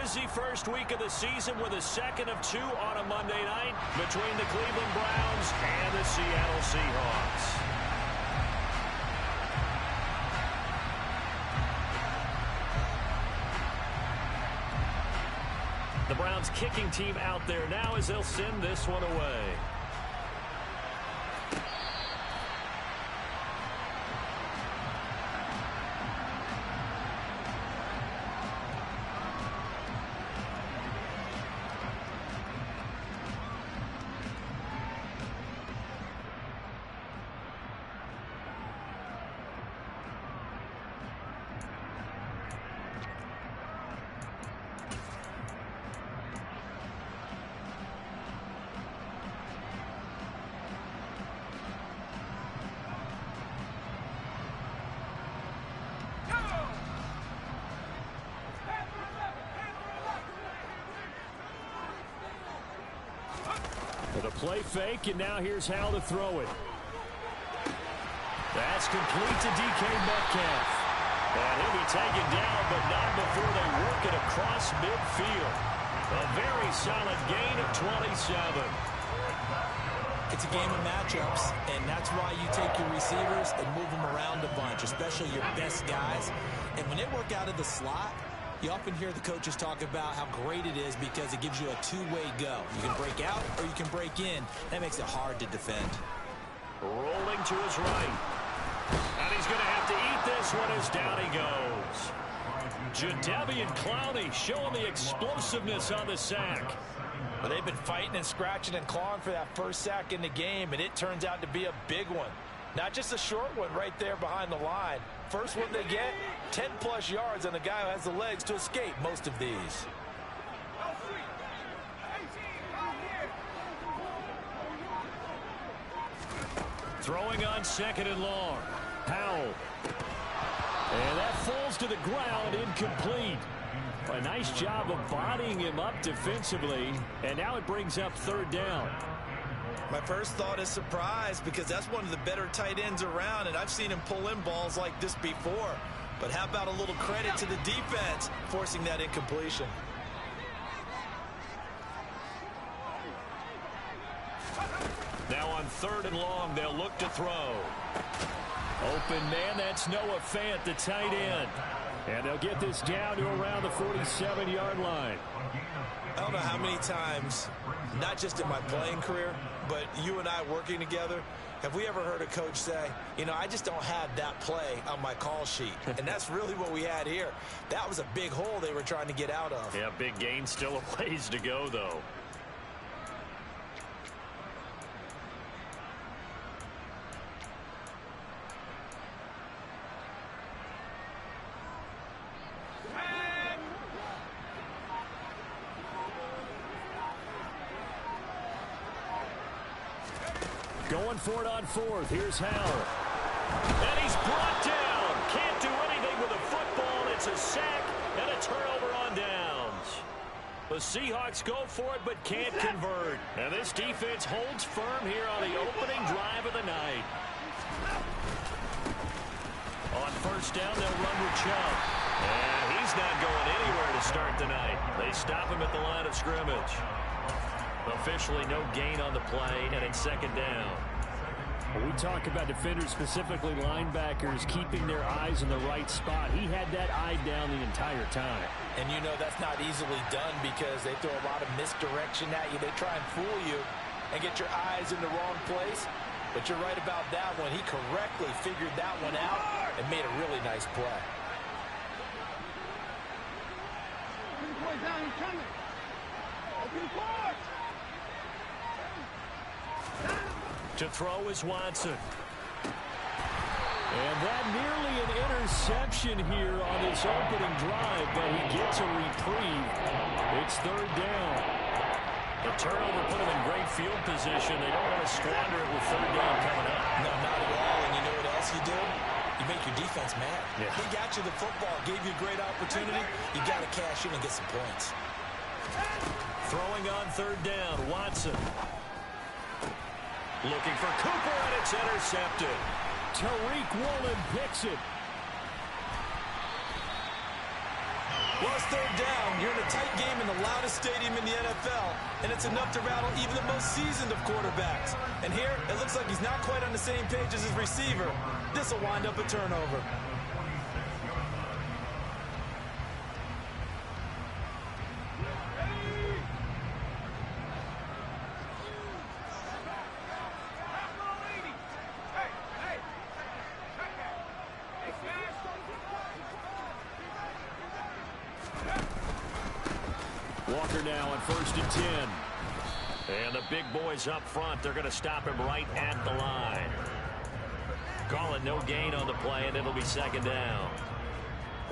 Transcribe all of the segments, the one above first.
busy first week of the season with a second of two on a Monday night between the Cleveland Browns and the Seattle Seahawks. The Browns kicking team out there now as they'll send this one away. The play fake, and now here's how to throw it. That's complete to DK Metcalf. And he'll be taken down, but not before they work it across midfield. A very solid gain of 27. It's a game of matchups, and that's why you take your receivers and move them around a bunch, especially your best guys. And when they work out of the slot, you often hear the coaches talk about how great it is because it gives you a two-way go. You can break out or you can break in. That makes it hard to defend. Rolling to his right. And he's going to have to eat this one as down he goes. Jadeveon Clowney showing the explosiveness on the sack. Well, they've been fighting and scratching and clawing for that first sack in the game, and it turns out to be a big one. Not just a short one right there behind the line. First one they get, 10-plus yards, and the guy who has the legs to escape most of these. Throwing on second and long. Powell. And that falls to the ground, incomplete. A nice job of bodying him up defensively, and now it brings up third down. My first thought is surprise because that's one of the better tight ends around, and I've seen him pull in balls like this before. But how about a little credit to the defense forcing that incompletion? Now on third and long, they'll look to throw. Open man, that's Noah Fant, the tight end. And they'll get this down to around the 47-yard line. I don't know how many times, not just in my playing career, but you and I working together, have we ever heard a coach say, you know, I just don't have that play on my call sheet. And that's really what we had here. That was a big hole they were trying to get out of. Yeah, big gain, still a ways to go, though. Going for it on fourth. Here's Howell. And he's brought down. Can't do anything with a football. It's a sack and a turnover on downs. The Seahawks go for it but can't convert. And this defense holds firm here on the opening drive of the night. On first down, they'll run with Chubb. And he's not going anywhere to start the night. They stop him at the line of scrimmage. Officially no gain on the play, and it's second down. When we talk about defenders, specifically linebackers, keeping their eyes in the right spot. He had that eye down the entire time. And you know that's not easily done because they throw a lot of misdirection at you. They try and fool you and get your eyes in the wrong place. But you're right about that one. He correctly figured that one out and made a really nice play. To throw is Watson. And that nearly an interception here on this opening drive, but he gets a reprieve. It's third down. The turnover put him in great field position. They don't want to squander it with third down coming up. No, not at all. And you know what else you do? You make your defense mad. Yeah. He got you the football, gave you a great opportunity. You got to cash in and get some points. Throwing on third down, Watson. Looking for Cooper, and it's intercepted. Tariq Woolen picks it. Well, it's third down. You're in a tight and it's enough to rattle even the most seasoned of quarterbacks. And here, it looks like he's not quite on the same page as his receiver. This will wind up a turnover. Walker now on 1st and 10. And the big boys up front, they're going to stop him right at the line. Call it no gain on the play, and it'll be 2nd down.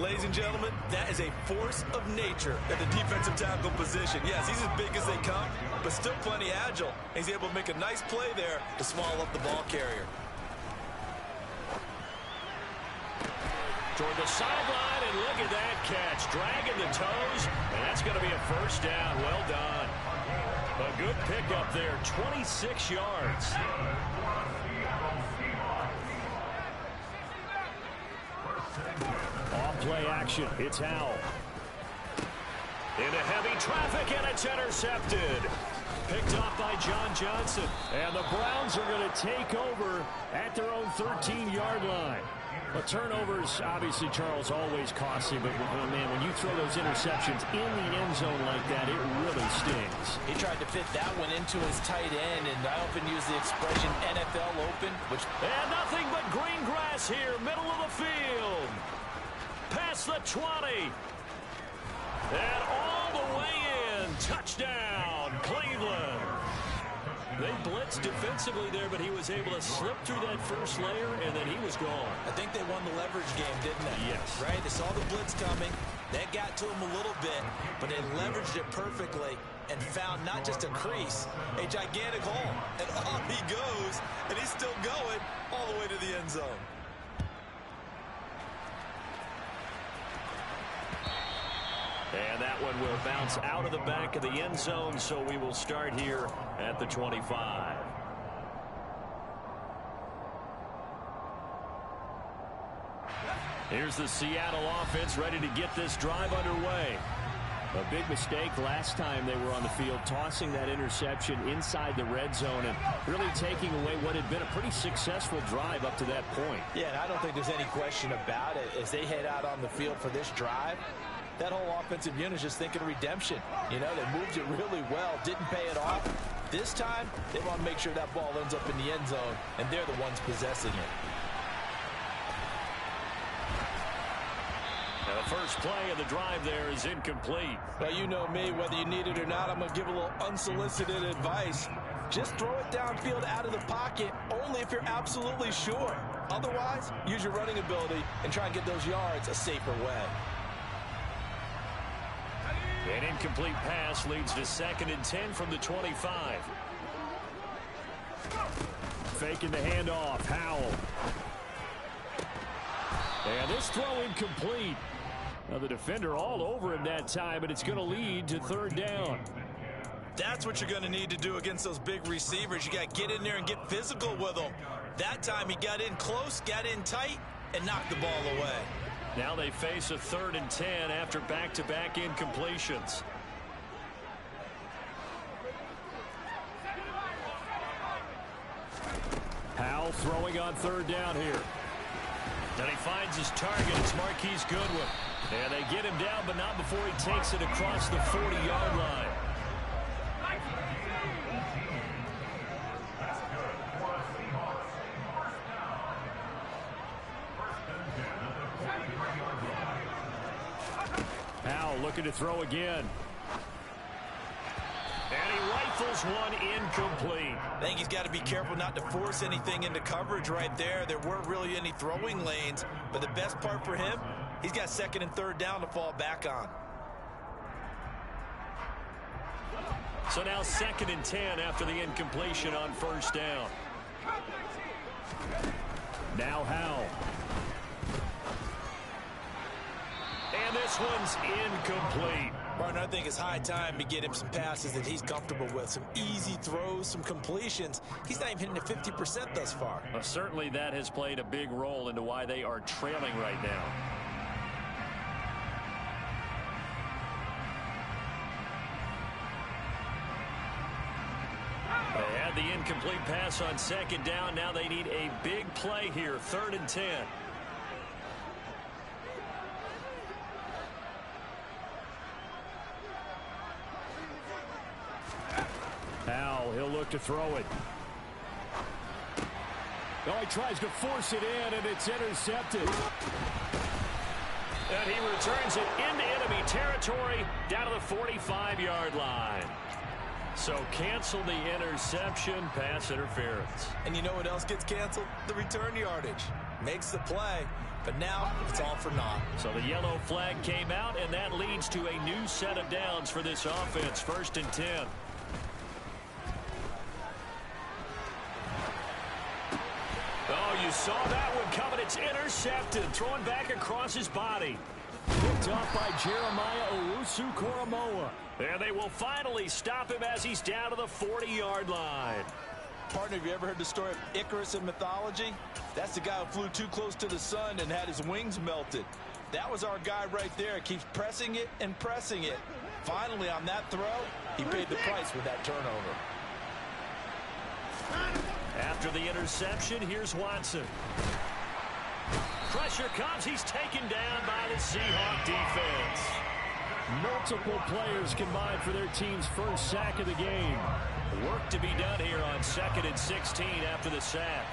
Ladies and gentlemen, that is a force of nature at the defensive tackle position. Yes, he's as big as they come, but still plenty agile. He's able to make a nice play there to swallow up the ball carrier. Toward the sideline, and look at that catch. Dragging the toes, and that's going to be a 1st down. Well done. A good pickup there, 26 yards. Off play action, it's Howell. Into heavy traffic, and it's intercepted. Picked off by John Johnson. And the Browns are going to take over at their own 13-yard line. But turnovers, obviously, Charles, always costly. But, man, when you throw those interceptions in the end zone like that, it really stings. He tried to fit that one into his tight end, and I often use the expression NFL open, which... And nothing but green grass here, middle of the field. Past the 20. And all the way in. Touchdown, Cleveland. They blitzed defensively there, but he was able to slip through that first layer, and then he was gone. I think they won the leverage game, didn't they? Yes. Right? They saw the blitz coming. That got to him a little bit, but they leveraged it perfectly and found not just a crease, a gigantic hole. And off he goes, and he's still going all the way to the end zone. And that one will bounce out of the back of the end zone, so we will start here at the 25. Here's the Seattle offense ready to get this drive underway. A big mistake last time they were on the field, tossing that interception inside the red zone and really taking away what had been a pretty successful drive up to that point. Yeah, and I don't think there's any question about it. As they head out on the field for this drive, that whole offensive unit is just thinking redemption. You know, they moved it really well, didn't pay it off. This time, they want to make sure that ball ends up in the end zone, and they're the ones possessing it. Now the first play of the drive there is incomplete. Well, you know me, whether you need it or not, I'm going to give a little unsolicited advice. Just throw it downfield out of the pocket, only if you're absolutely sure. Otherwise, use your running ability and try and get those yards a safer way. An incomplete pass leads to 2nd and 10 from the 25. Faking the handoff, Howell. And this throw incomplete. Now the defender all over him that time, and it's going to lead to 3rd down. That's what you're going to need to do against those big receivers. You got to get in there and get physical with them. That time he got in close, got in tight, and knocked the ball away. Now they face a 3rd and 10 after back-to-back incompletions. Howell throwing on 3rd down here. And he finds his target. It's Marquise Goodwin. And they get him down, but not before he takes it across the 40-yard line. Howell looking to throw again. And he rifles one incomplete. I think he's got to be careful not to force anything into coverage right there. There weren't really any throwing lanes, but the best part for him, he's got 2nd and 3rd down to fall back on. So now 2nd and 10 after the incompletion on 1st down. Now Howell. And this one's incomplete. Partner, I think it's high time to get him some passes that he's comfortable with. Some easy throws, some completions. He's not even hitting at 50% thus far. Well, certainly that has played a big role into why they are trailing right now. incomplete pass on second down. Now they need a big play here, 3rd and 10. Powell, he'll look to throw it. Oh, he tries to force it in, and it's intercepted. And he returns it into enemy territory down to the 45-yard line. So cancel the interception, pass interference. And you know what else gets canceled? The return yardage. Makes the play, but now it's all for naught. So the yellow flag came out, and that leads to a new set of downs for this offense, 1st and 10. Oh, you saw that one coming. It's intercepted. Throwing back across his body. Picked off by Jeremiah Owusu-Koramoah. And they will finally stop him as he's down to the 40-yard line. Partner, have you ever heard the story of Icarus in mythology? That's the guy who flew too close to the sun and had his wings melted. That was our guy right there. Keeps pressing it and pressing it. Finally, on that throw, he paid the price with that turnover. After the interception, here's Watson. Pressure comes. He's taken down by the Seahawk defense. Multiple players combined for their team's first sack of the game. Work to be done here on 2nd and 16 after the sack.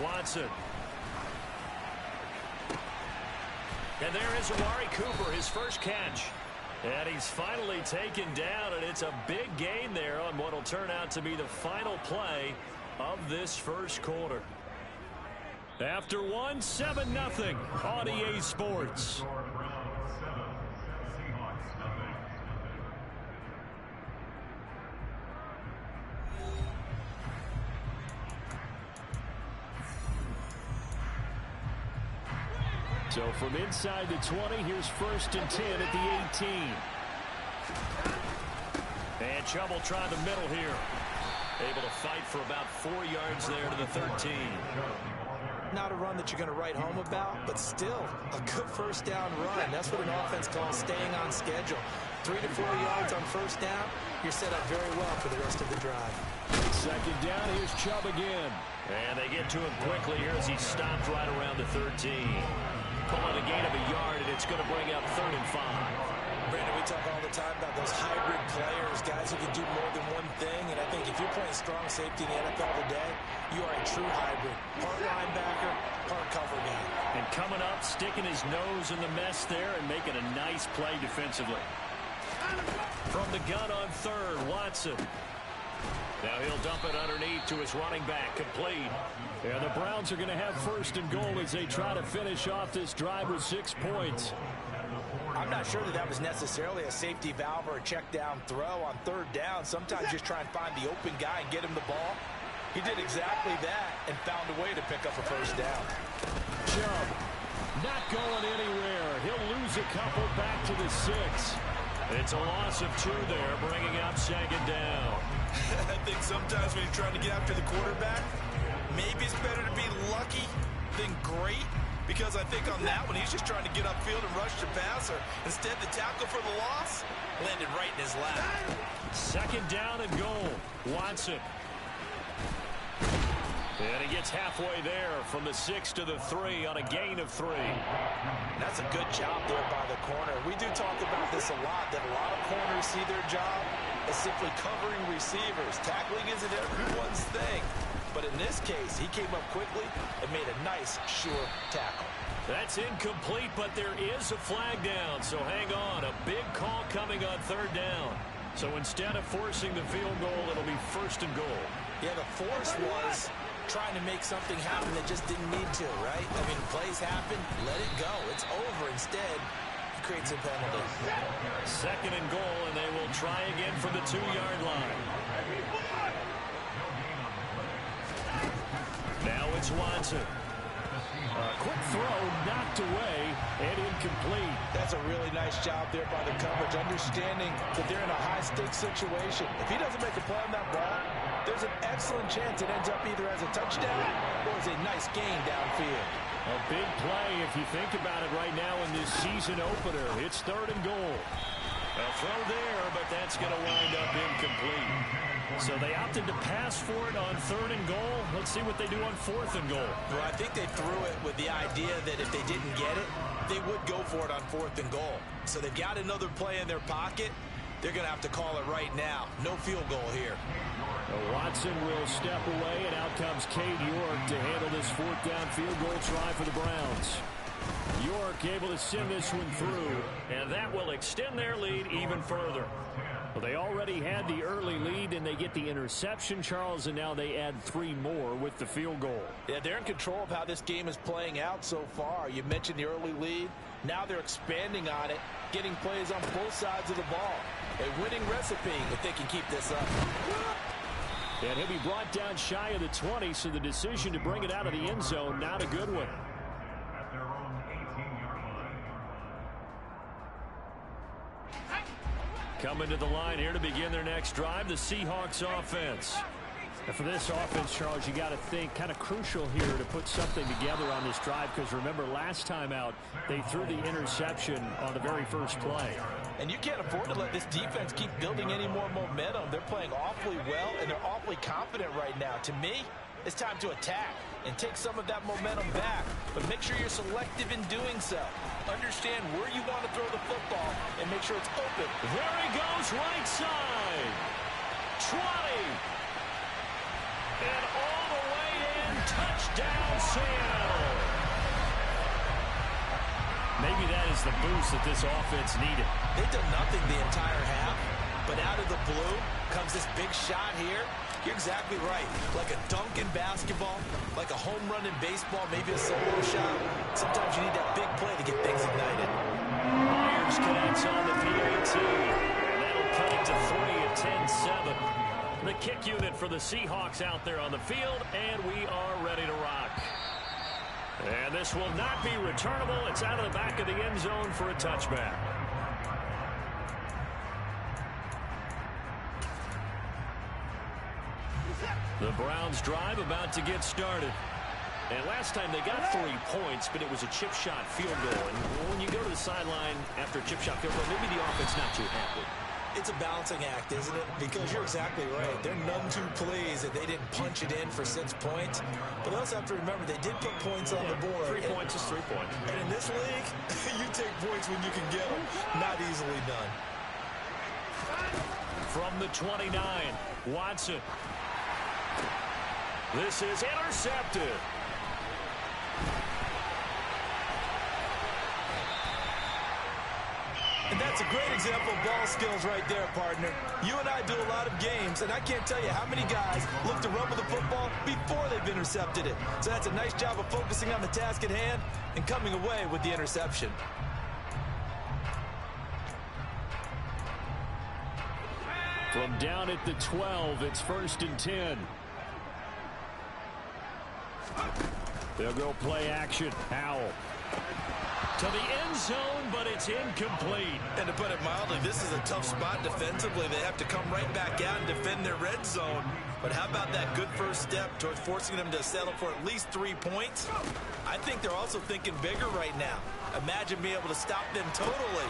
Watson. And there is Amari Cooper, his first catch. And he's finally taken down, and it's a big gain there on what will turn out to be the final play of this first quarter. After 7-0 on EA Sports. So from inside the 20, here's 1st and 10 at the 18. And Chubb try the middle here. Able to fight for about 4 yards there to the 13. Not a run that you're going to write home about, but still a good first down run. That's what an offense calls staying on schedule. 3 to 4 yards on first down. You're set up very well for the rest of the drive. 2nd down, here's Chubb again. And they get to him quickly here as he stopped right around the 13. Pulling a gain of a yard, and it's going to bring up 3rd and 5. Brandon, we talk all the time about those hybrid players, guys who can do more than one thing. And I think if you're playing strong safety in the NFL today, you are a true hybrid. Part linebacker, part cover guy. And coming up, sticking his nose in the mess there and making a nice play defensively. From the gun on 3rd, Watson. Now he'll dump it underneath to his running back, complete. And the Browns are going to have 1st and goal as they try to finish off this drive with 6 points. I'm not sure that was necessarily a safety valve or a check down throw on 3rd down. Sometimes just try and find the open guy and get him the ball. He did exactly that and found a way to pick up a 1st down. Chubb not going anywhere. He'll lose a couple back to the 6. It's a loss of 2 there, bringing up 2nd down. I think sometimes when you're trying to get after the quarterback, maybe it's better to be lucky than great, because I think on that one, he's just trying to get upfield and rush the passer. Instead, the tackle for the loss landed right in his lap. 2nd down and goal. Watson. And he gets halfway there from the 6 to the 3 on a gain of 3. That's a good job there by the corner. We do talk about this a lot, that a lot of corners see their job as simply covering receivers. Tackling isn't everyone's thing. But in this case, he came up quickly and made a nice, sure tackle. That's incomplete, but there is a flag down, so hang on. A big call coming on 3rd down. So instead of forcing the field goal, it'll be 1st and goal. Yeah, the force was trying to make something happen that just didn't need to, right? I mean, plays happen, let it go. It's over. Instead, he creates a penalty. 2nd and goal, and they will try again from the 2-yard line. Now it's Watson. A quick throw knocked away and incomplete. That's a really nice job there by the coverage, understanding that they're in a high-stakes situation. If he doesn't make a play on that ball, there's an excellent chance it ends up either as a touchdown or as a nice gain downfield. A big play if you think about it right now in this season opener. It's 3rd and goal. A throw there, but that's going to wind up incomplete. So they opted to pass for it on 3rd and goal. Let's see what they do on 4th and goal. Well, I think they threw it with the idea that if they didn't get it, they would go for it on 4th and goal. So they've got another play in their pocket. They're going to have to call it right now. No field goal here. Watson will step away, and out comes Cade York to handle this 4th down field goal try for the Browns. York able to send this one through, and that will extend their lead even further. Well, they already had the early lead, and they get the interception, Charles, and now they add 3 more with the field goal. Yeah, they're in control of how this game is playing out so far. You mentioned the early lead. Now they're expanding on it, getting plays on both sides of the ball. A winning recipe if they can keep this up. And he'll be brought down shy of the 20, so the decision to bring it out of the end zone, not a good one. Coming to the line here to begin their next drive, the Seahawks offense. And for this offense, Charles, you got to think kind of crucial here to put something together on this drive, because remember last time out they threw the interception on the very first play. And you can't afford to let this defense keep building any more momentum. They're playing awfully well, and they're awfully confident right now. To me, it's time to attack and take some of that momentum back. But make sure you're selective in doing so. Understand where you want to throw the football and make sure it's open. There he goes, right side. 20. And all the way in, touchdown Seattle. Maybe that is the boost that this offense needed. They've done nothing the entire half, but out of the blue comes this big shot here. You're exactly right. Like a dunk in basketball, like a home run in baseball, maybe a solo shot. Sometimes you need that big play to get things ignited. Myers connects on the PAT, and that'll cut it to 3 at 10-7. The kick unit for the Seahawks out there on the field, and we are ready to rock. And this will not be returnable. It's out of the back of the end zone for a touchback. The Browns drive about to get started. And last time they got 3 points, but it was a chip shot field goal. And when you go to the sideline after a chip shot field goal, maybe the offense not too happy. It's a balancing act, isn't it? Because you're exactly right. They're none too pleased that they didn't punch it in for 6 points. But they also have to remember they did put points on the board. 3 points is 3 points. And in this league, you take points when you can get them. Not easily done. From the 29, Watson. This is intercepted. And that's a great example of ball skills right there, partner. You and I do a lot of games, and I can't tell you how many guys look to run with the football before they've intercepted it. So that's a nice job of focusing on the task at hand and coming away with the interception. From down at the 12, it's 1st and 10. They'll go play action. Howell. To the end zone, but it's incomplete. And to put it mildly, this is a tough spot defensively. They have to come right back out and defend their red zone. But how about that good first step towards forcing them to settle for at least 3 points? I think they're also thinking bigger right now. Imagine being able to stop them totally.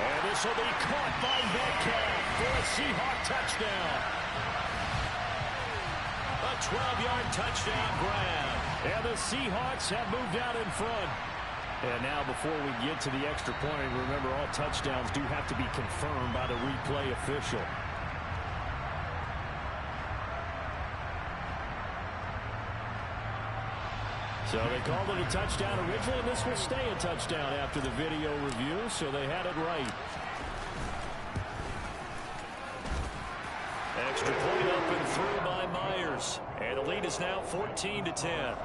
And this will be caught by Metcalf for a Seahawk touchdown. A 12-yard touchdown grab. And the Seahawks have moved out in front. And now before we get to the extra point, remember all touchdowns do have to be confirmed by the replay official. So they called it a touchdown originally, and this will stay a touchdown after the video review, so they had it right. Extra point up and through by Myers. And the lead is now 14-10.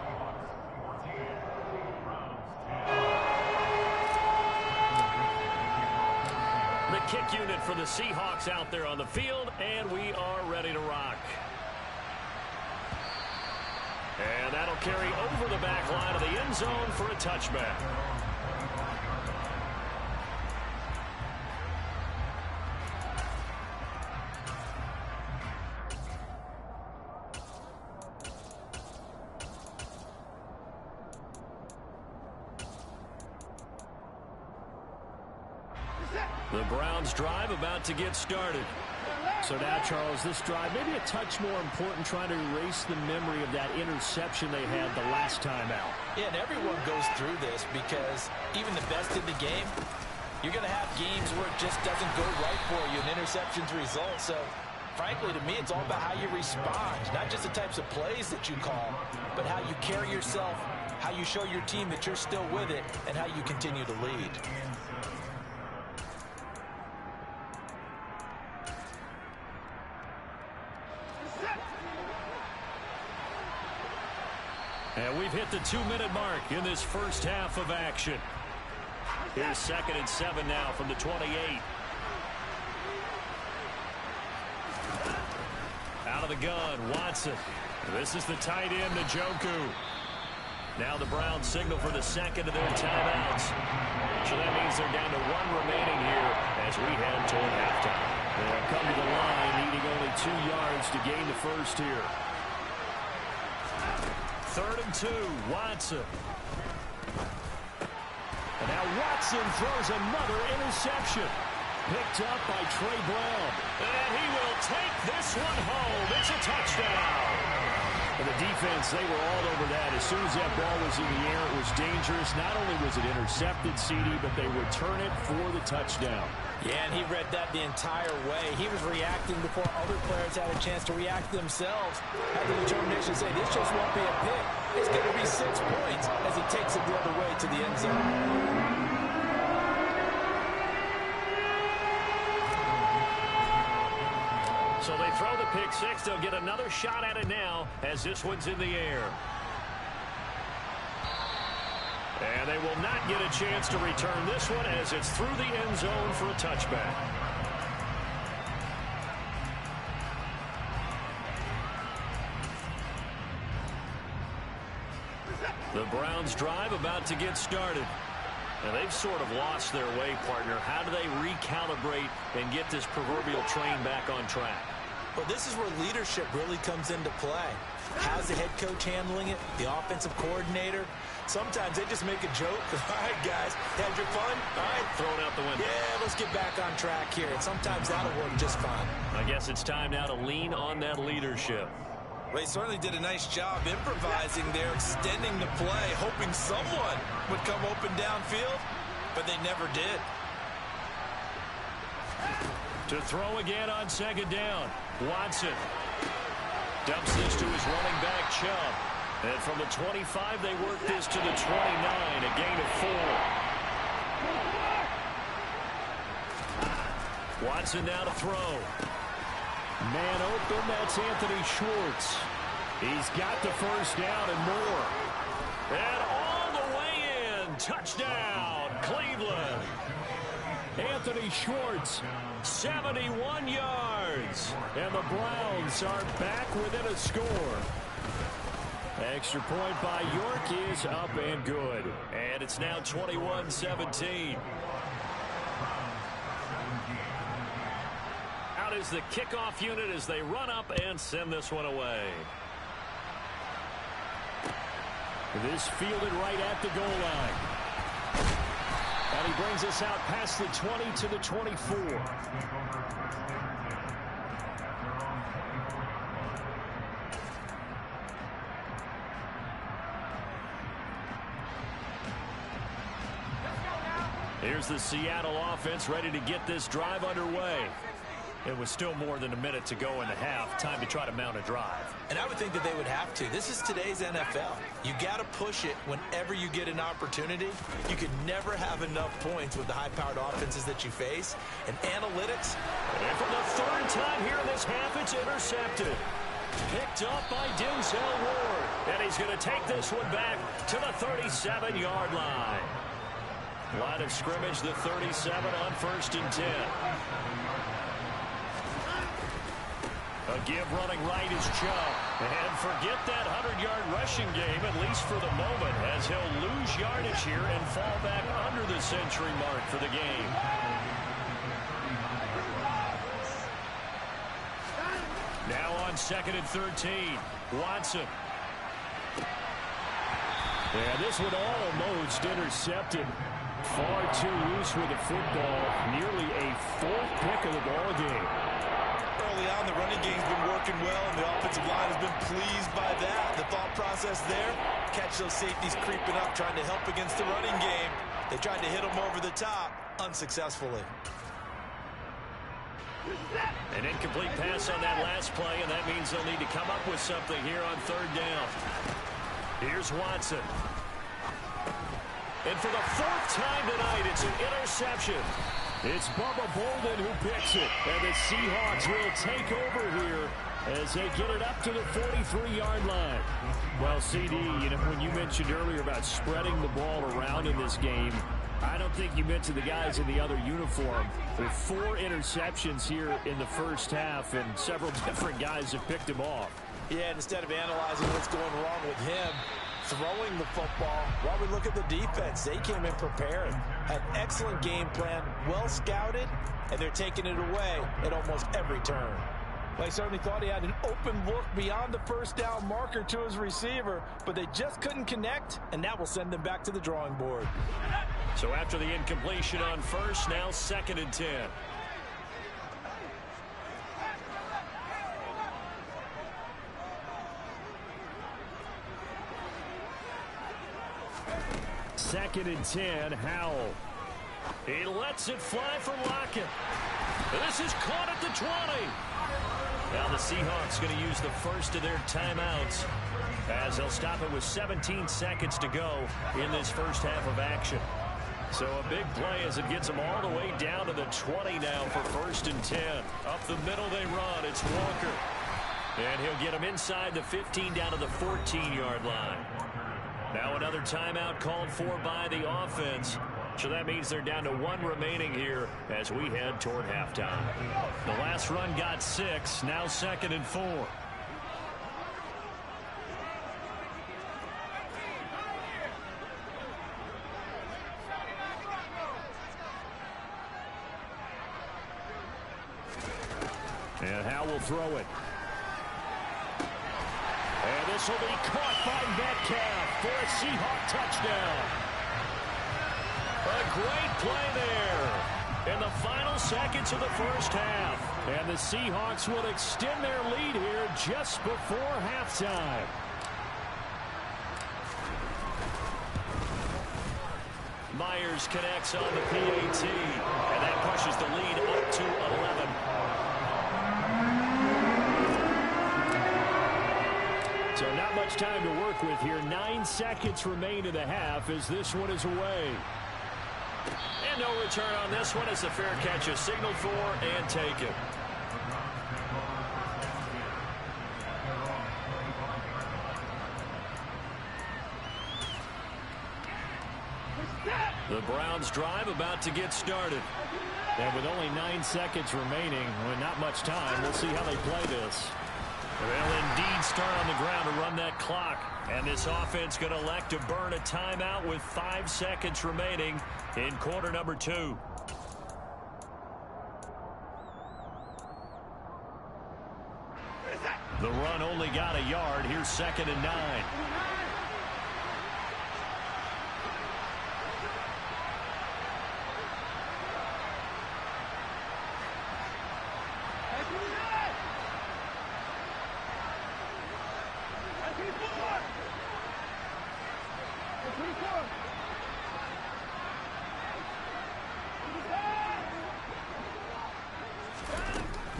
The kick unit for the Seahawks out there on the field, and we are ready to rock. And that'll carry over the back line of the end zone for a touchback. The Browns drive about to get started. So now, Charles, this drive maybe a touch more important, trying to erase the memory of that interception they had the last time out. Yeah, and everyone goes through this because even the best in the game, you're going to have games where it just doesn't go right for you, and interceptions result. So, frankly, to me, it's all about how you respond, not just the types of plays that you call, but how you carry yourself, how you show your team that you're still with it, and how you continue to lead. And we've hit the 2-minute mark in this first half of action. Here's 2nd and 7 now from the 28. Out of the gun, Watson. This is the tight end, Njoku. Now the Browns signal for the second of their timeouts. So that means they're down to 1 remaining here as we head toward halftime. They'll come to the line, needing only 2 yards to gain the first here. 3rd and 2, Watson. And now Watson throws another interception. Picked up by Trey Brown. And he will take this one home. It's a touchdown. And the defense, they were all over that. As soon as that ball was in the air, it was dangerous. Not only was it intercepted, CD, but they return it for the touchdown. Yeah, and he read that the entire way. He was reacting before other players had a chance to react themselves. Had the determination to say, this just won't be a pick. It's going to be 6 points as he takes it the other way to the end zone. So they throw the pick six. They'll get another shot at it now as this one's in the air. And they will not get a chance to return this one as it's through the end zone for a touchback. The Browns drive about to get started. And they've sort of lost their way, partner. How do they recalibrate and get this proverbial train back on track? Well, this is where leadership really comes into play. How's the head coach handling it? The offensive coordinator? Sometimes they just make a joke. All right, guys, had your fun? All right. Throw it out the window. Yeah, let's get back on track here. And sometimes that'll work just fine. I guess it's time now to lean on that leadership. Well, he certainly did a nice job improvising there, extending the play, hoping someone would come open downfield, but they never did. To throw again on second down. Watson dumps this to his running back, Chubb. And from the 25, they work this to the 29, a gain of 4. Watson now to throw. Man open, that's Anthony Schwartz. He's got the first down and more. And all the way in. Touchdown, Cleveland. Anthony Schwartz, 71 yards. And the Browns are back within a score. Extra point by York is up and good. And it's now 21-17. Out is the kickoff unit as they run up and send this one away. This fielded right at the goal line. And he brings us out past the 20 to the 24. Here's the Seattle offense ready to get this drive underway. It was still more than a minute to go in the half. Time to try to mount a drive. And I would think that they would have to. This is today's NFL. You got to push it whenever you get an opportunity. You could never have enough points with the high-powered offenses that you face. And analytics. And for the third time here in this half, it's intercepted. Picked up by Denzel Ward. And he's going to take this one back to the 37-yard line. Line of scrimmage, the 37 on 1st and 10. A give running right is Chubb. And forget that 100-yard rushing game, at least for the moment, as he'll lose yardage here and fall back under the century mark for the game. Now on 2nd and 13, Watson. Yeah, this one almost intercepted. Far too loose with the football. Nearly a fourth pick of the ball game. Early on, the running game's been working well, and the offensive line has been pleased by that. The thought process there, catch those safeties creeping up, trying to help against the running game. They tried to hit them over the top, unsuccessfully. An incomplete pass on that last play, and that means they'll need to come up with something here on third down. Here's Watson. And for the fourth time tonight, it's an interception. It's Bubba Bolden who picks it, and the Seahawks will take over here as they get it up to the 43-yard line. Well, CD, you know, when you mentioned earlier about spreading the ball around in this game, I don't think you mentioned the guys in the other uniform. With 4 interceptions here in the first half, and several different guys have picked him off. Yeah, and instead of analyzing what's going wrong with him, throwing the football, while we look at the defense, they came in prepared. Had excellent game plan, well scouted, and they're taking it away at almost every turn. Well, he certainly thought he had an open look beyond the first down marker to his receiver, but they just couldn't connect, and that will send them back to the drawing board. So after the incompletion on first, now 2nd and 10. Second and 10, Howell. He lets it fly for Lockett. This is caught at the 20. Now the Seahawks going to use the first of their timeouts as they'll stop it with 17 seconds to go in this first half of action. So a big play as it gets them all the way down to the 20 now for 1st and 10. Up the middle they run. It's Walker. And he'll get them inside the 15 down to the 14-yard line. Now another timeout called for by the offense. So that means they're down to 1 remaining here as we head toward halftime. The last run got 6. Now 2nd and 4. And Howe will throw it. And this will be caught by Metcalf for a Seahawk touchdown. A great play there in the final seconds of the first half. And the Seahawks will extend their lead here just before halftime. Myers connects on the PAT, and that pushes the lead up to 11. So not much time to work with here. 9 seconds remain in the half as this one is away. And no return on this one as the fair catch is signaled for and taken. The Browns drive about to get started. And with only 9 seconds remaining, with not much time, we'll see how they play this. They'll indeed start on the ground to run that clock. And this offense going to elect to burn a timeout with 5 seconds remaining in quarter number 2. The run only got a yard. Here's 2nd and 9.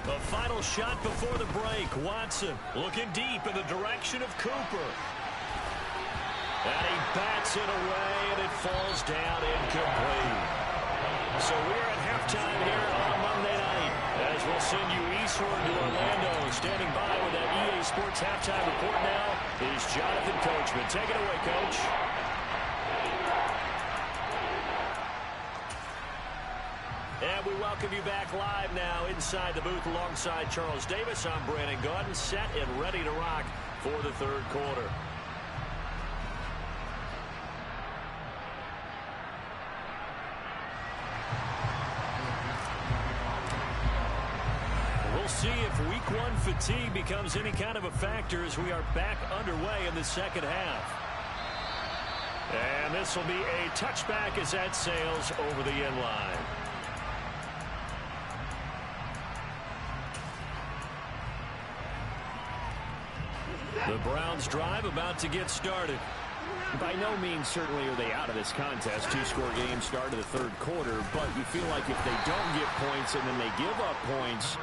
The final shot before the break. Watson looking deep in the direction of Cooper. And he bats it away, and it falls down incomplete. So we're at halftime here on Monday night as we'll send you eastward to Orlando. Standing by with that EA Sports halftime report now is Jonathan Coachman. Take it away, Coach. And we welcome you back live now inside the booth alongside Charles Davis. I'm Brandon Gaudin, set and ready to rock for the third quarter. We'll see if week 1 fatigue becomes any kind of a factor as we are back underway in the second half. And this will be a touchback as that sails over the end line. The Browns drive about to get started. By no means certainly are they out of this contest. Two-score game start of the third quarter, but you feel like if they don't get points and then they give up points,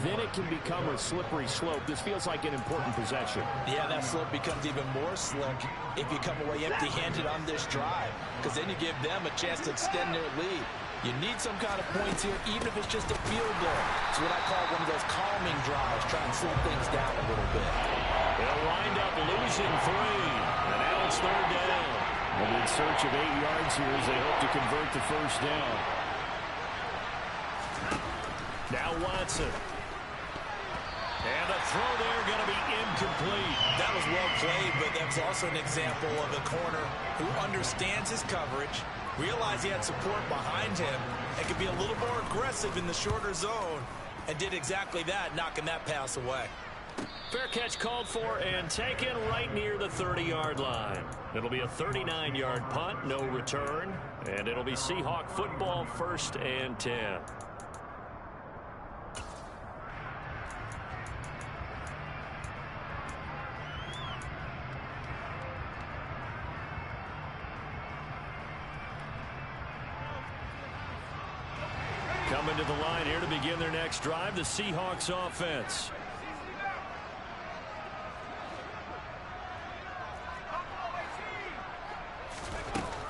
then it can become a slippery slope. This feels like an important possession. Yeah, that slope becomes even more slick if you come away empty-handed on this drive, because then you give them a chance to extend their lead. You need some kind of points here, even if it's just a field goal. It's what I call one of those calming drives, try and slow things down a little bit. They'll wind up losing 3, and now it's third down. And in search of 8 yards here as they hope to convert the first down. Now Watson. And the throw there going to be incomplete. That was well played, but that was also an example of a corner who understands his coverage, realized he had support behind him, and could be a little more aggressive in the shorter zone, and did exactly that, knocking that pass away. Fair catch called for and taken right near the 30-yard line. It'll be a 39-yard punt, no return, and it'll be Seahawk football, 1st and 10. Coming to the line here to begin their next drive, the Seahawks offense.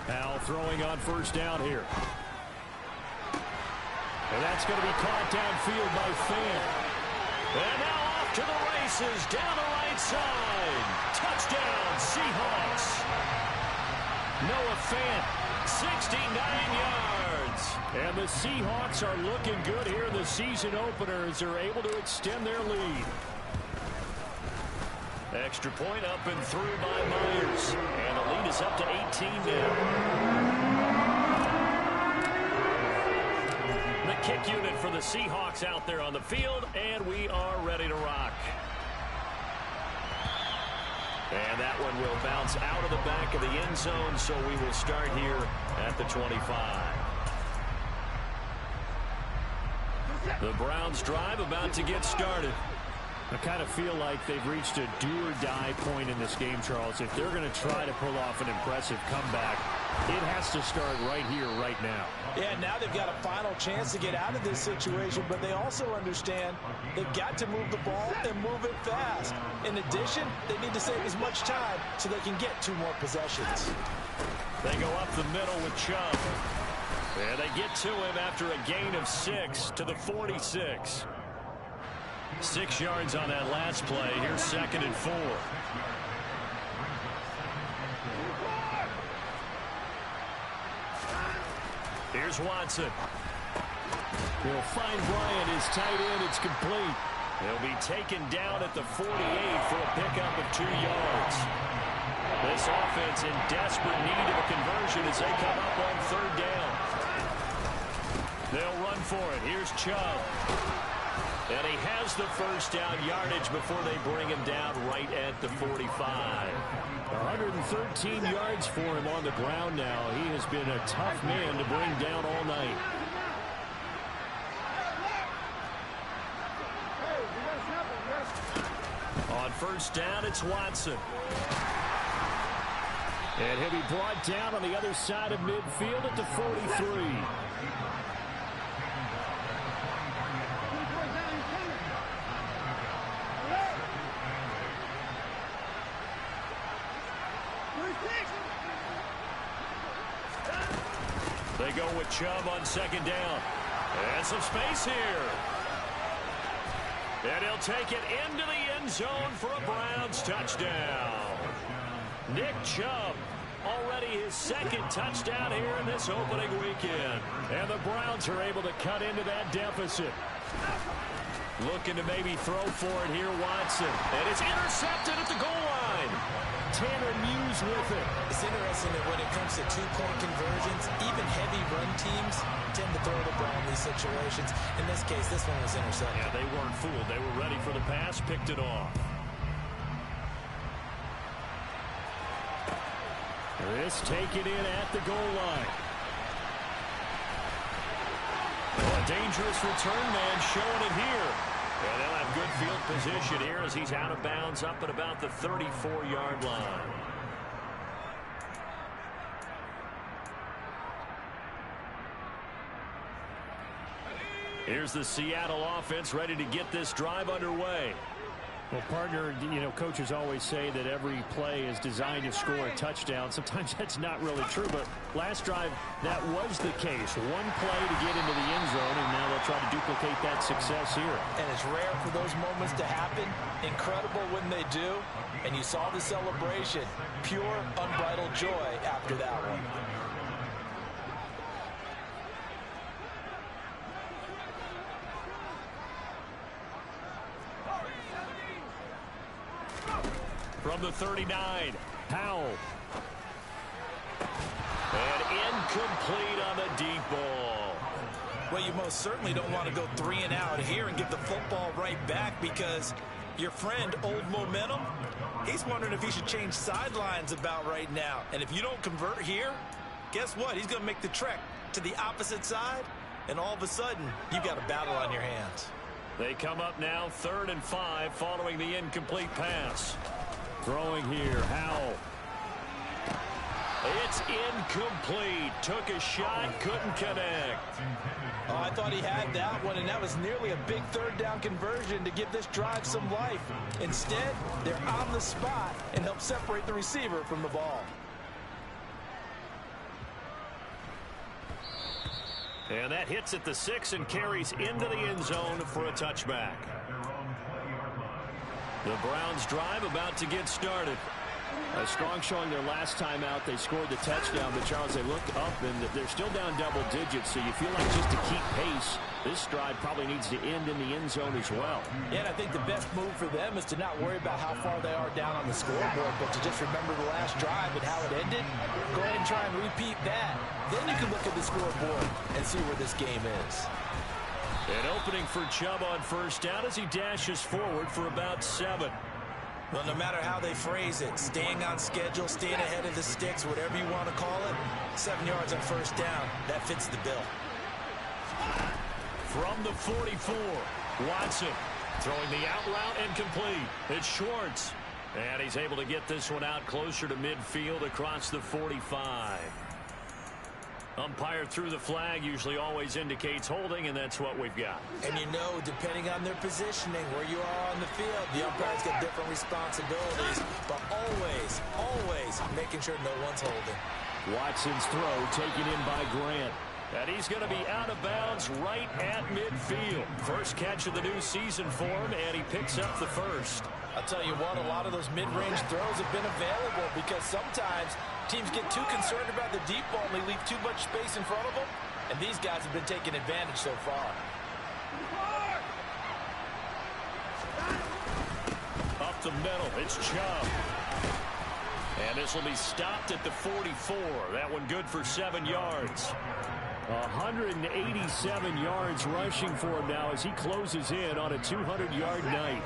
Powell throwing on first down here. And that's going to be caught downfield by Fant. And now off to the races, down the right side. Touchdown, Seahawks. Noah Fant, 69 yards. And the Seahawks are looking good here in the season opener as they're able to extend their lead. Extra point up and through by Myers. And the lead is up to 18 now. The kick unit for the Seahawks out there on the field, and we are ready to rock. And that one will bounce out of the back of the end zone, so we will start here at the 25. The Browns drive about to get started. I kind of feel like they've reached a do-or-die point in this game, Charles. If they're going to try to pull off an impressive comeback, it has to start right here, right now. Yeah, now they've got a final chance to get out of this situation, but they also understand they've got to move the ball and move it fast. In addition, they need to save as much time so they can get 2 more possessions. They go up the middle with Chubb. And they get to him after a gain of 6 to the 46. 6 yards on that last play. Here's 2nd and 4. Here's Watson. He'll find Bryant, his tight end. It's complete. He'll be taken down at the 48 for a pickup of 2 yards. This offense in desperate need of a conversion as they come up on 3rd down. They'll run for it. Here's Chubb. And he has the first down yardage before they bring him down right at the 45. 113 yards for him on the ground now. He has been a tough man to bring down all night. On 1st down, it's Watson. And he'll be brought down on the other side of midfield at the 43. They go with Chubb on 2nd down. And some space here. And he'll take it into the end zone for a Browns touchdown. Nick Chubb, already his 2nd touchdown here in this opening weekend. And the Browns are able to cut into that deficit. Looking to maybe throw for it here, Watson. And it's intercepted at the goal line. Tanner Muse with it. It's interesting that when it comes to 2-point conversions, even heavy run teams tend to throw the ball in these situations. In this case, this one was intercepted. Yeah, they weren't fooled. They were ready for the pass, picked it off. This taken in at the goal line. A dangerous return man showing it here. And they'll have good field position here as he's out of bounds up at about the 34-yard line. Here's the Seattle offense ready to get this drive underway. Well, partner, you know, coaches always say that every play is designed to score a touchdown. Sometimes that's not really true, but last drive, that was the case. One play to get into the end zone, and now they'll try to duplicate that success here. And it's rare for those moments to happen. Incredible when they do. And you saw the celebration. Pure, unbridled joy after that one. From the 39, Powell. And incomplete on the deep ball. Well, you most certainly don't want to go 3 and out here and give the football right back because your friend, Old Momentum, he's wondering if he should change sidelines about right now. And if you don't convert here, guess what? He's going to make the trek to the opposite side, and all of a sudden, you've got a battle on your hands. They come up now 3rd and 5 following the incomplete pass. Throwing here, Howell. It's incomplete. Took a shot, couldn't connect. Oh, I thought he had that one, and that was nearly a big 3rd down conversion to give this drive some life. Instead, they're on the spot and help separate the receiver from the ball. And that hits at the 6 and carries into the end zone for a touchback. The Browns drive about to get started. A strong showing their last time out. They scored the touchdown, but Charles, they look up and they're still down double digits, so you feel like just to keep pace, this drive probably needs to end in the end zone as well. Yeah, and I think the best move for them is to not worry about how far they are down on the scoreboard, but to just remember the last drive and how it ended. Go ahead and try and repeat that. Then you can look at the scoreboard and see where this game is. An opening for Chubb on 1st down as he dashes forward for about 7. Well, no matter how they phrase it, staying on schedule, staying ahead of the sticks, whatever you want to call it, 7 yards on 1st down, that fits the bill. From the 44, Watson throwing the out route and complete. It's Schwartz. And he's able to get this one out closer to midfield across the 45. Umpire threw the flag, usually always indicates holding, and that's what we've got. And you know, depending on their positioning, where you are on the field, the umpire's got different responsibilities, but always, always making sure no one's holding. Watson's throw taken in by Grant. And he's going to be out of bounds right at midfield. First catch of the new season for him, and he picks up the first. I'll tell you what, a lot of those mid-range throws have been available because sometimes teams get too concerned about the deep ball and they leave too much space in front of them. And these guys have been taking advantage so far. Up the middle, it's Chubb. And this will be stopped at the 44. That one good for 7 yards. 187 yards rushing for him now as he closes in on a 200-yard night.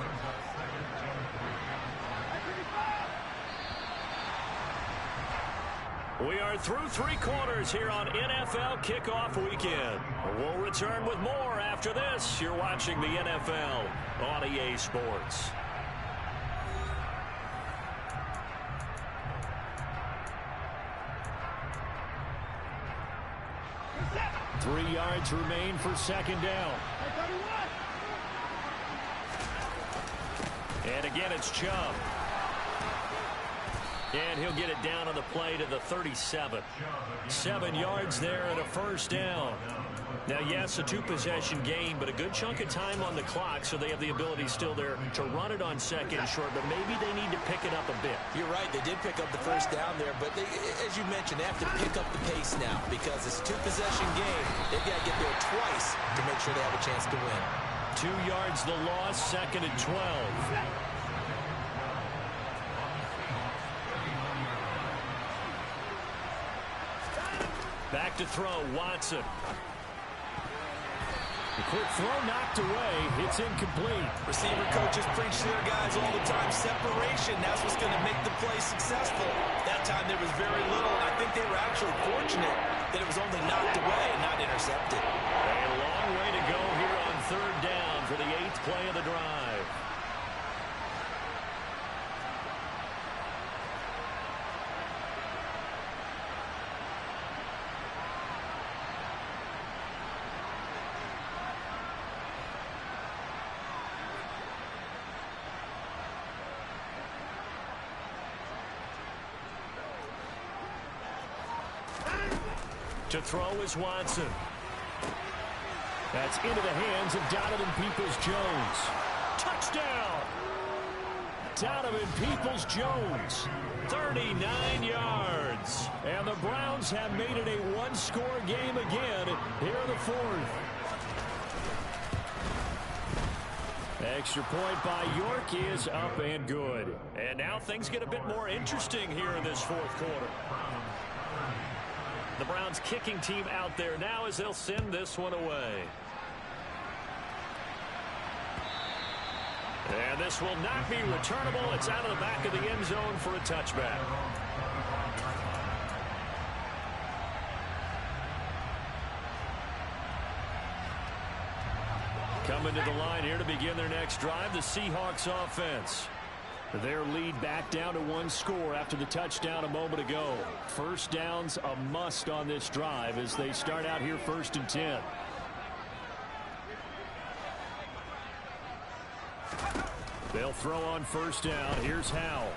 We are through 3 quarters here on NFL Kickoff Weekend. We'll return with more after this. You're watching the NFL on EA Sports. Three yards remain for 2nd down. And again, it's Chubb. And he'll get it down on the play to the 37. 7 yards there and a 1st down. Now, yes, a 2-possession game, but a good chunk of time on the clock, so they have the ability still there to run it on 2nd and short, but maybe they need to pick it up a bit. You're right, they did pick up the 1st down there, but they, as you mentioned, they have to pick up the pace now because it's a 2-possession game. They've got to get there twice to make sure they have a chance to win. 2 yards the loss, 2nd and 12. Back to throw, Watson. The quick throw knocked away. It's incomplete. Receiver coaches preach to their guys all the time. Separation, that's what's going to make the play successful. That time there was very little, and I think they were actually fortunate that it was only knocked away and not intercepted. A long way to go here on third down for the 8th play of the drive. To throw is Watson. That's into the hands of Donovan Peoples-Jones. Touchdown! Donovan Peoples-Jones. 39 yards. And the Browns have made it a one-score game again here in the fourth. Extra point by York is up and good. And now things get a bit more interesting here in this fourth quarter. The Browns kicking team out there now as they'll send this one away. And this will not be returnable. It's out of the back of the end zone for a touchback. Coming to the line here to begin their next drive, the Seahawks offense. Their lead back down to one score after the touchdown a moment ago. First down's a must on this drive as they start out here 1st and 10. They'll throw on first down. Here's Howell.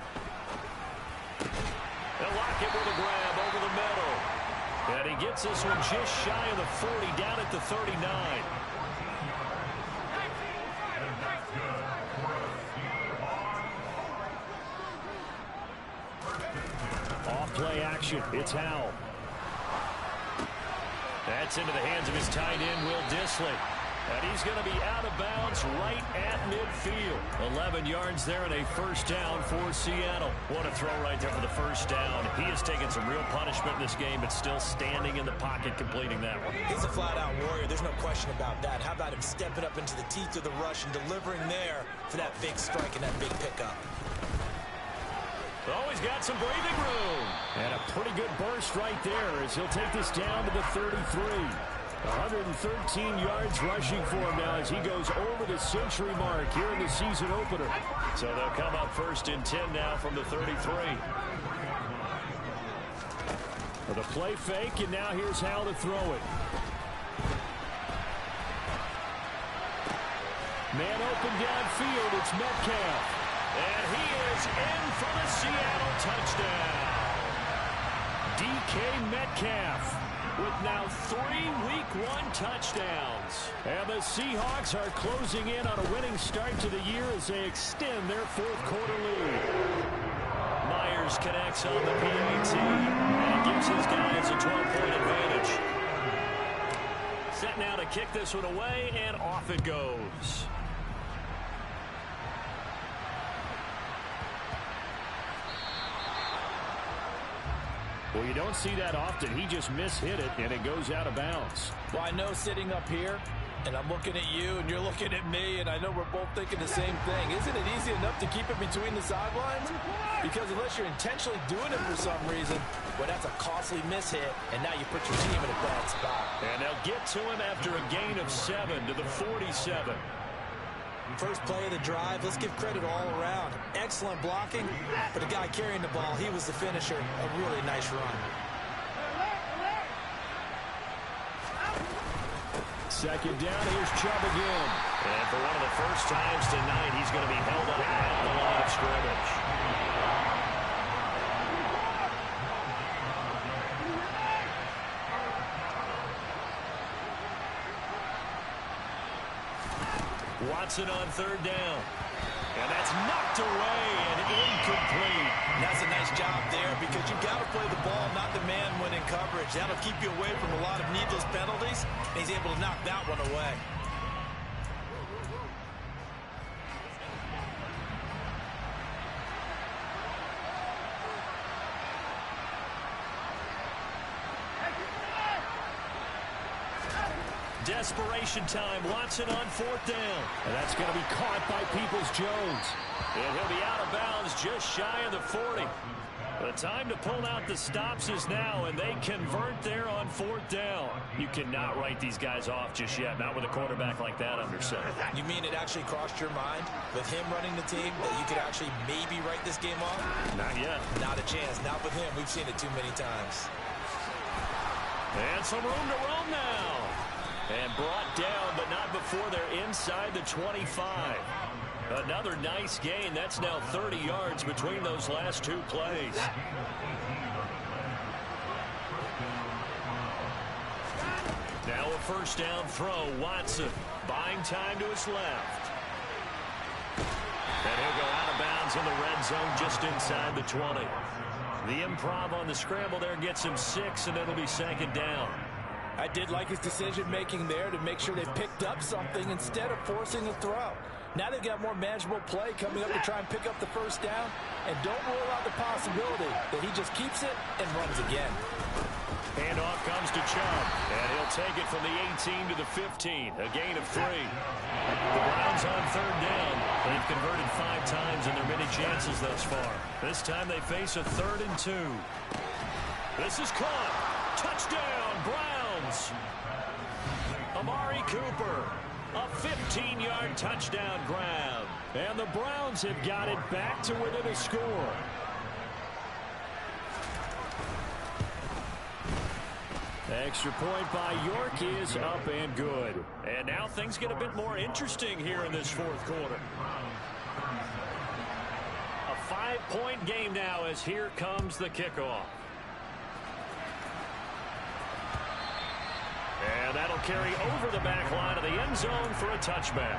They'll lock it with a grab over the middle. And he gets this one just shy of the 40, down at the 39. Play action. It's Howell. That's into the hands of his tight end, Will Dissly. And he's going to be out of bounds right at midfield. 11 yards there and a first down for Seattle. What a throw right there for the first down. He has taken some real punishment in this game, but still standing in the pocket completing that one. He's a flat-out warrior. There's no question about that. How about him stepping up into the teeth of the rush and delivering there for that big strike and that big pickup? Oh, he's got some breathing room. And a pretty good burst right there as he'll take this down to the 33. 113 yards rushing for him now as he goes over the century mark here in the season opener. So they'll come up 1st and 10 now from the 33. The play fake, and now here's Howell to throw it. Man open downfield, it's Metcalf. And he is in for the Seattle touchdown. DK Metcalf with now 3 Week 1 touchdowns. And the Seahawks are closing in on a winning start to the year as they extend their fourth quarter lead. Myers connects on the PAT, and he gives his guys a 12-point advantage. Set now to kick this one away, and off it goes. Well, you don't see that often. He just mishit it, and it goes out of bounds. Well, I know sitting up here, and I'm looking at you, and you're looking at me, and I know we're both thinking the same thing. Isn't it easy enough to keep it between the sidelines? Because unless you're intentionally doing it for some reason, well, that's a costly mishit, and now you put your team in a bad spot. And they'll get to him after a gain of 7 to the 47. First play of the drive, let's give credit all around. Excellent blocking, but the guy carrying the ball, he was the finisher. A really nice run. Second down, here's Chubb again. And for one of the first times tonight, he's going to be held up at the line of scrimmage. Watson on third down. And that's knocked away and incomplete. That's a nice job there because you've got to play the ball, not the man when in coverage. That'll keep you away from a lot of needless penalties, and he's able to knock that one away. desperation time. Watson on 4th down. And that's going to be caught by Peoples-Jones. And he'll be out of bounds just shy of the 40. The time to pull out the stops is now, and they convert there on 4th down. You cannot write these guys off just yet, not with a quarterback like that under center. You mean it actually crossed your mind with him running the team that you could actually maybe write this game off? Not yet. Not a chance. Not with him. We've seen it too many times. And some room to roam now. And brought down, but not before they're inside the 25. Another nice gain. That's now 30 yards between those last two plays. Now a first down throw. Watson buying time to his left. And he'll go out of bounds in the red zone just inside the 20. The improv on the scramble there gets him 6, and it'll be 2nd down. I did like his decision-making there to make sure they picked up something instead of forcing a throw. Now they've got more manageable play coming up to try and pick up the first down. And don't rule out the possibility that he just keeps it and runs again. Handoff comes to Chubb, and he'll take it from the 18 to the 15, a gain of 3. The Browns on 3rd down. They've converted 5 times in their many chances thus far. This time they face a 3rd and 2. This is caught. Touchdown, Browns. Amari Cooper. A 15-yard touchdown grab. And the Browns have got it back to within a score. Extra point by York is up and good. And now things get a bit more interesting here in this 4th quarter. A 5-point game now as here comes the kickoff. And that'll carry over the back line of the end zone for a touchback.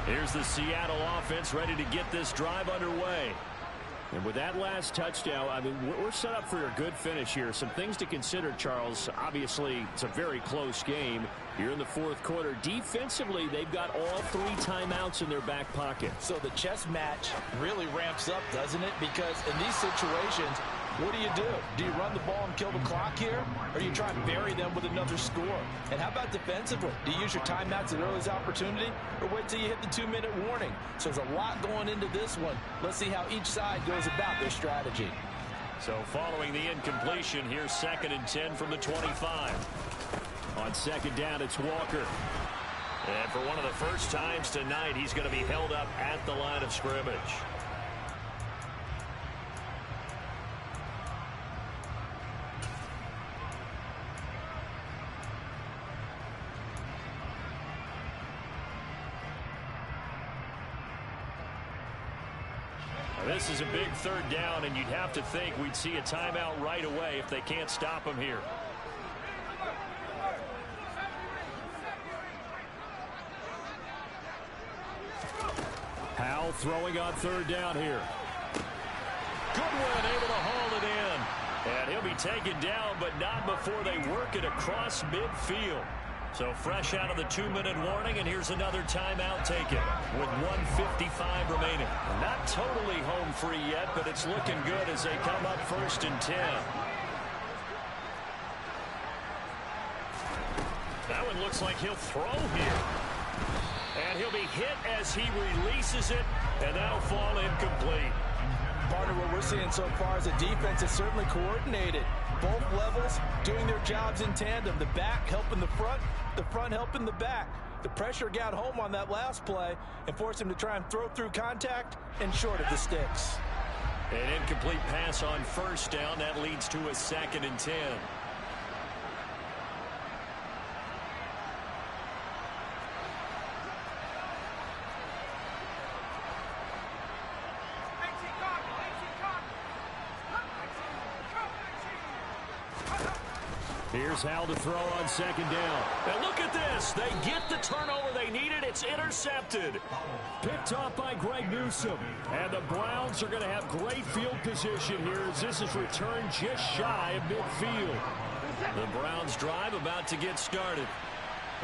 Here's the Seattle offense ready to get this drive underway. And with that last touchdown, I mean, we're set up for a good finish here. Some things to consider, Charles. Obviously, it's a very close game here in the 4th quarter. Defensively, they've got all 3 timeouts in their back pocket. So the chess match really ramps up, doesn't it? Because in these situations, what do? Do you run the ball and kill the clock here? Or do you try and bury them with another score? And how about defensively? Do you use your timeouts at earliest opportunity? Or wait till you hit the 2-minute warning? So there's a lot going into this one. Let's see how each side goes about their strategy. So following the incompletion, here's 2nd and 10 from the 25. On 2nd down, it's Walker. And for one of the first times tonight, he's going to be held up at the line of scrimmage. This is a big 3rd down, and you'd have to think we'd see a timeout right away if they can't stop him here. Howell throwing on 3rd down here. Goodwin able to haul it in. And he'll be taken down, but not before they work it across midfield. So fresh out of the 2-minute warning, and here's another timeout taken with 1:55 remaining. Not totally home free yet, but it's looking good as they come up 1st and 10. That one looks like he'll throw here. And he'll be hit as he releases it, and that'll fall incomplete. Partner, what we're seeing so far is the defense is certainly coordinated. Both levels doing their jobs in tandem. The back helping the front helping the back. The pressure got home on that last play and forced him to try and throw through contact and short of the sticks. An incomplete pass on 1st down. That leads to a 2nd and 10. Here's Howell to throw on 2nd down. And look at this. They get the turnover they needed. It's intercepted. Picked off by Greg Newsome. And the Browns are going to have great field position here as this is returned just shy of midfield. The Browns drive about to get started.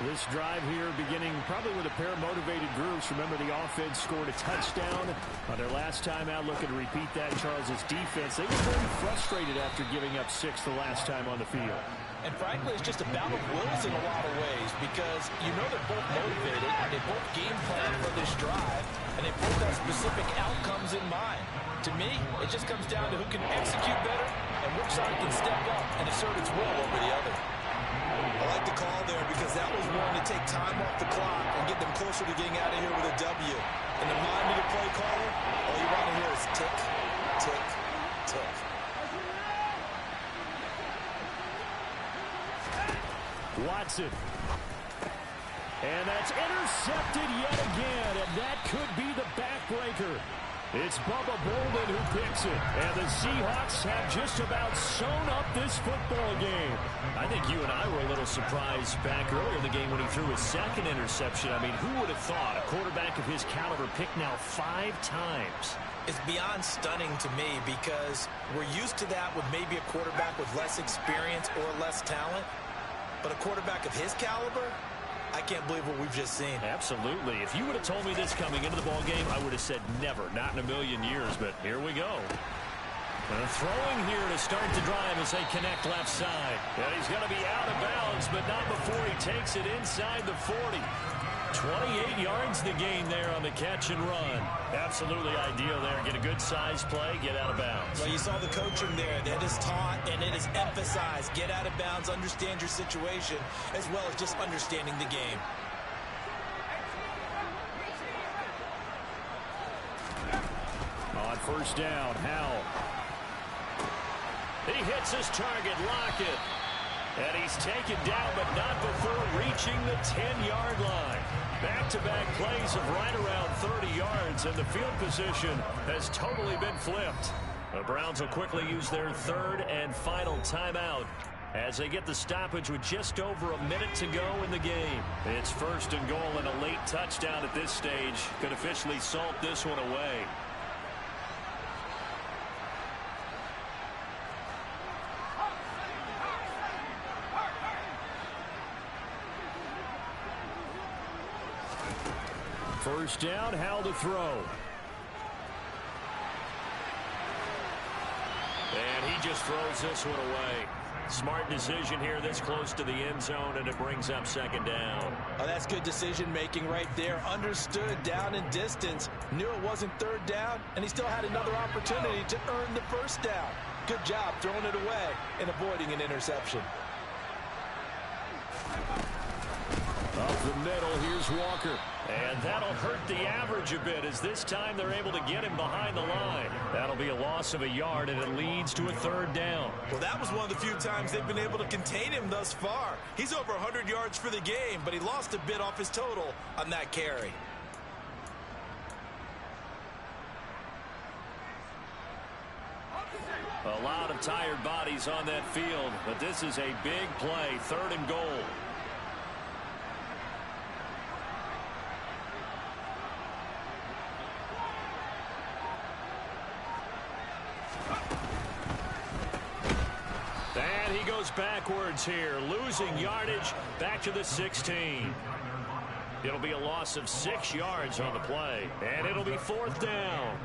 This drive here beginning probably with a pair of motivated groups. Remember, the offense scored a touchdown on their last time out. Looking to repeat that. Charles' defense, they were very frustrated after giving up 6 the last time on the field. And frankly, it's just a battle of wills in a lot of ways because you know they're both motivated. They both game plan for this drive, and they both have specific outcomes in mind. To me, it just comes down to who can execute better and which side can step up and assert its will over the other. I like the call there because that was one to take time off the clock and get them closer to getting out of here with a W. In the mind of the play caller, all you want to hear is tick, tick, tick. Watson. And that's intercepted yet again, and that could be the backbreaker. It's Bubba Bolden who picks it, and the Seahawks have just about sewn up this football game. I think you and I were a little surprised back earlier in the game when he threw his second interception. I mean, who would have thought a quarterback of his caliber picked now 5 times? It's beyond stunning to me because we're used to that with maybe a quarterback with less experience or less talent. But a quarterback of his caliber, I can't believe what we've just seen. Absolutely. If you would have told me this coming into the ball game, I would have said never, not in a million years. But here we go. Throwing here to start the drive as they connect left side. And he's going to be out of bounds, but not before he takes it inside the 40. 28 yards the gain there on the catch and run. Absolutely ideal there. Get a good size play, get out of bounds. Well, you saw the coaching there. That is taught and it is emphasized. Get out of bounds, understand your situation, as well as just understanding the game. On first down, Howell. He hits his target, Lockett. And he's taken down, but not before reaching the 10-yard line. Back-to-back plays of right around 30 yards, and the field position has totally been flipped. The Browns will quickly use their third and final timeout as they get the stoppage with just over a minute to go in the game. It's first and goal, and a late touchdown at this stage could officially salt this one away. First down, Howell to throw. And he just throws this one away. Smart decision here this close to the end zone, and it brings up second down. Oh, that's good decision-making right there. Understood down and distance. Knew it wasn't third down, and he still had another opportunity to earn the first down. Good job throwing it away and avoiding an interception. Up the middle, here's Walker. And that'll hurt the average a bit as this time they're able to get him behind the line. That'll be a loss of a yard, and it leads to a third down. Well, that was one of the few times they've been able to contain him thus far. He's over 100 yards for the game, but he lost a bit off his total on that carry. A lot of tired bodies on that field, but this is a big play, third and goal. And he goes backwards here, losing yardage back to the 16. It'll be a loss of 6 yards on the play, and it'll be fourth down.